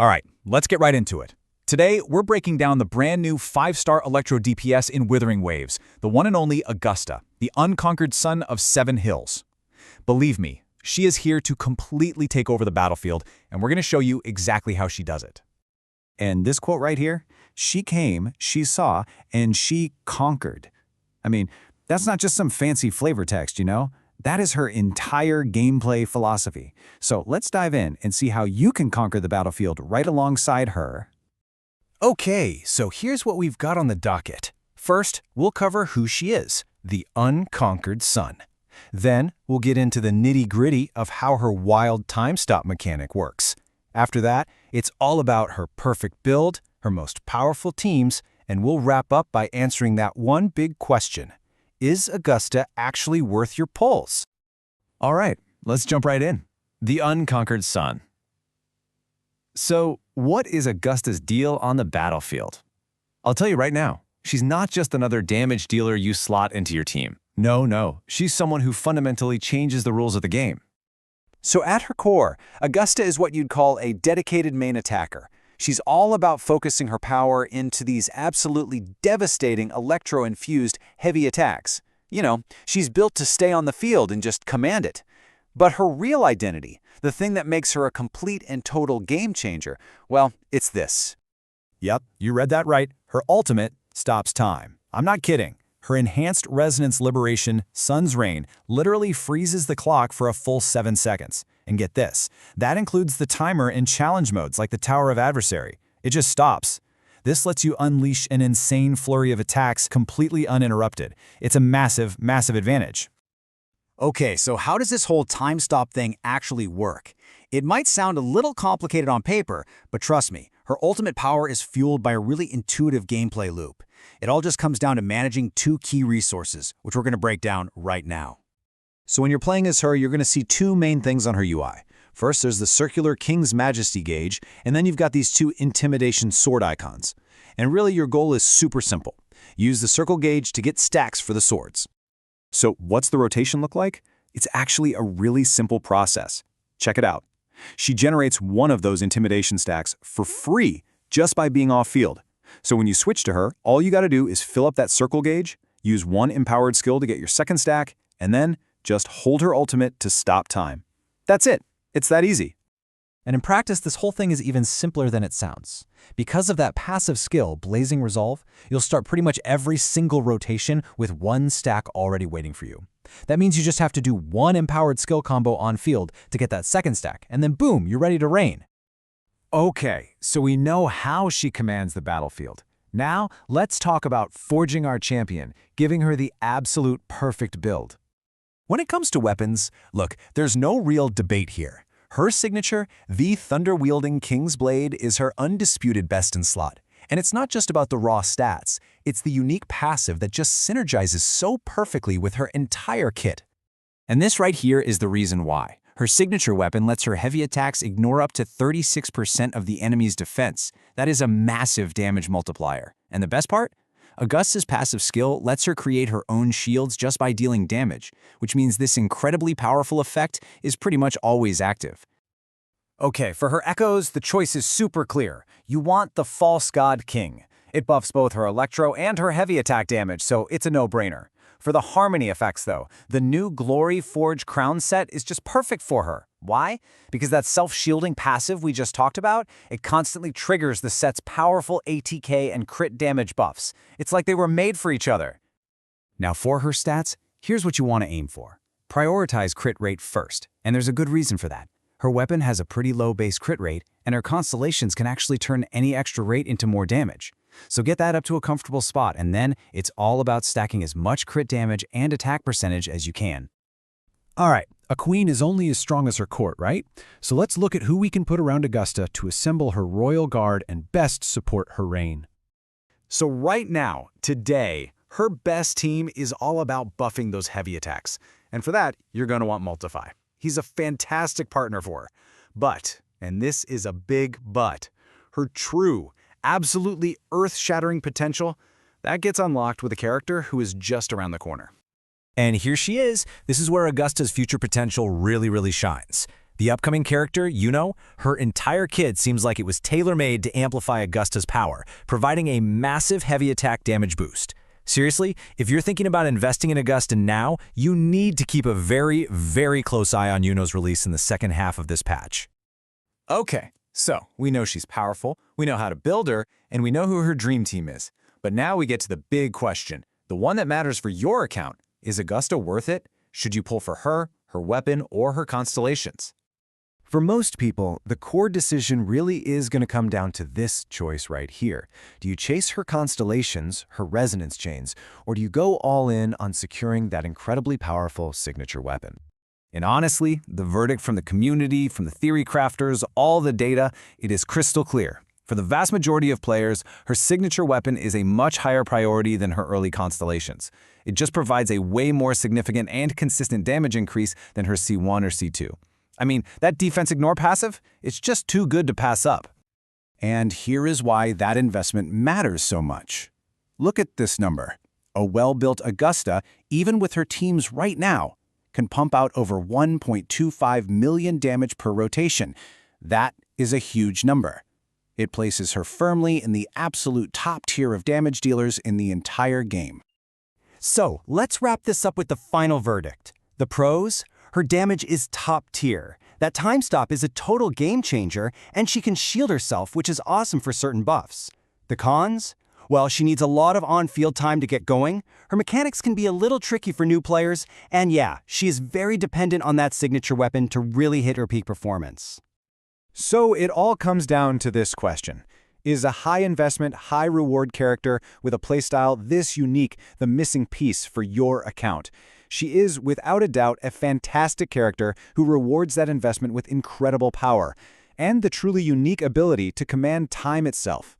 All right, let's get right into it. Today, we're breaking down the brand new 5-star Electro DPS in Withering Waves, the one and only Augusta, the unconquered son of 7 hills. Believe me, she is here to completely take over the battlefield, and we're going to show you exactly how she does it. And this quote right here, she came, she saw, and she conquered. I mean, that's not just some fancy flavor text, you know? That is her entire gameplay philosophy. So let's dive in and see how you can conquer the battlefield right alongside her. Okay, so here's what we've got on the docket. First, we'll cover who she is, the unconquered son. Then, we'll get into the nitty-gritty of how her wild time stop mechanic works. After that, it's all about her perfect build, her most powerful teams, and we'll wrap up by answering that one big question. Is Augusta actually worth your pulse? All right, let's jump right in. The unconquered son. So, what is Augusta's deal on the battlefield? I'll tell you right now, she's not just another damage dealer you slot into your team. No, she's someone who fundamentally changes the rules of the game. So at her core, Augusta is what you'd call a dedicated main attacker. She's all about focusing her power into these absolutely devastating electro-infused heavy attacks. You know, she's built to stay on the field and just command it. But her real identity, the thing that makes her a complete and total game changer, well, it's this. Yep, you read that right. Her ultimate stops time. I'm not kidding. Her enhanced resonance liberation, Sun's Rain, literally freezes the clock for a full 7 seconds. And get this, that includes the timer in challenge modes like the Tower of Adversary. It just stops. This lets you unleash an insane flurry of attacks completely uninterrupted. It's a massive, massive advantage. Okay, so how does this whole time stop thing actually work? It might sound a little complicated on paper, but trust me, her ultimate power is fueled by a really intuitive gameplay loop. It all just comes down to managing 2 key resources, which we're going to break down right now. So when you're playing as her, you're going to see 2 main things on her UI. First, there's the circular King's Majesty gauge, and then you've got these 2 intimidation sword icons. And really your goal is super simple. Use the circle gauge to get stacks for the swords. So what's the rotation look like? It's actually a really simple process. Check it out. She generates one of those intimidation stacks for free just by being off-field. So when you switch to her, all you got to do is fill up that circle gauge, use 1 empowered skill to get your second stack, and then just hold her ultimate to stop time. That's it. It's that easy. And in practice, this whole thing is even simpler than it sounds. Because of that passive skill, Blazing Resolve, you'll start pretty much every single rotation with 1 stack already waiting for you. That means you just have to do 1 empowered skill combo on field to get that second stack, and then boom, you're ready to reign. Okay, so we know how she commands the battlefield. Now, let's talk about forging our champion, giving her the absolute perfect build. When it comes to weapons, look, there's no real debate here. Her signature, the thunder-wielding King's Blade, is her undisputed best in slot. And it's not just about the raw stats, it's the unique passive that just synergizes so perfectly with her entire kit. And this right here is the reason why. Her signature weapon lets her heavy attacks ignore up to 36% of the enemy's defense. That is a massive damage multiplier. And the best part? Augusta's passive skill lets her create her own shields just by dealing damage, which means this incredibly powerful effect is pretty much always active. Okay, for her echoes, the choice is super clear. You want the False God King. It buffs both her electro and her heavy attack damage, so it's a no-brainer. For the harmony effects, though, the new Glory Forge Crown set is just perfect for her. Why? Because that self-shielding passive we just talked about, it constantly triggers the set's powerful ATK and crit damage buffs. It's like they were made for each other. Now for her stats, here's what you want to aim for. Prioritize crit rate first, and there's a good reason for that. Her weapon has a pretty low base crit rate, and her constellations can actually turn any extra rate into more damage. So get that up to a comfortable spot, and then it's all about stacking as much crit damage and attack percentage as you can. All right, a queen is only as strong as her court, right? So let's look at who we can put around Augusta to assemble her royal guard and best support her reign. So right now, today, her best team is all about buffing those heavy attacks. And for that, you're going to want Multiply. He's a fantastic partner for her. But, and this is a big but, her true, absolutely earth-shattering potential, that gets unlocked with a character who is just around the corner. And here she is. This is where Augusta's future potential really shines. The upcoming character, her entire kit seems like it was tailor-made to amplify Augusta's power, providing a massive heavy attack damage boost. Seriously, if you're thinking about investing in Augusta now, you need to keep a very, very close eye on Yuno's release in the second half of this patch. Okay, so we know she's powerful, we know how to build her, and we know who her dream team is. But now we get to the big question, the one that matters for your account. Is Augusta worth it? Should you pull for her weapon, or her constellations? For most people, the core decision really is going to come down to this choice right here. Do you chase her constellations, her resonance chains, or do you go all in on securing that incredibly powerful signature weapon? And honestly, the verdict from the community, from the theory crafters, all the data, it is crystal clear. For the vast majority of players, her signature weapon is a much higher priority than her early constellations. It just provides a way more significant and consistent damage increase than her C1 or C2. I mean, that defense ignore passive, it's just too good to pass up. And here is why that investment matters so much. Look at this number. A well-built Augusta, even with her teams right now, can pump out over 1.25 million damage per rotation. That is a huge number. It places her firmly in the absolute top tier of damage dealers in the entire game. So, let's wrap this up with the final verdict. The pros? Her damage is top tier. That time stop is a total game changer, and she can shield herself, which is awesome for certain buffs. The cons? Well, she needs a lot of on-field time to get going, her mechanics can be a little tricky for new players, and yeah, she is very dependent on that signature weapon to really hit her peak performance. So it all comes down to this question. Is a high-investment, high-reward character with a playstyle this unique the missing piece for your account? She is, without a doubt, a fantastic character who rewards that investment with incredible power and the truly unique ability to command time itself.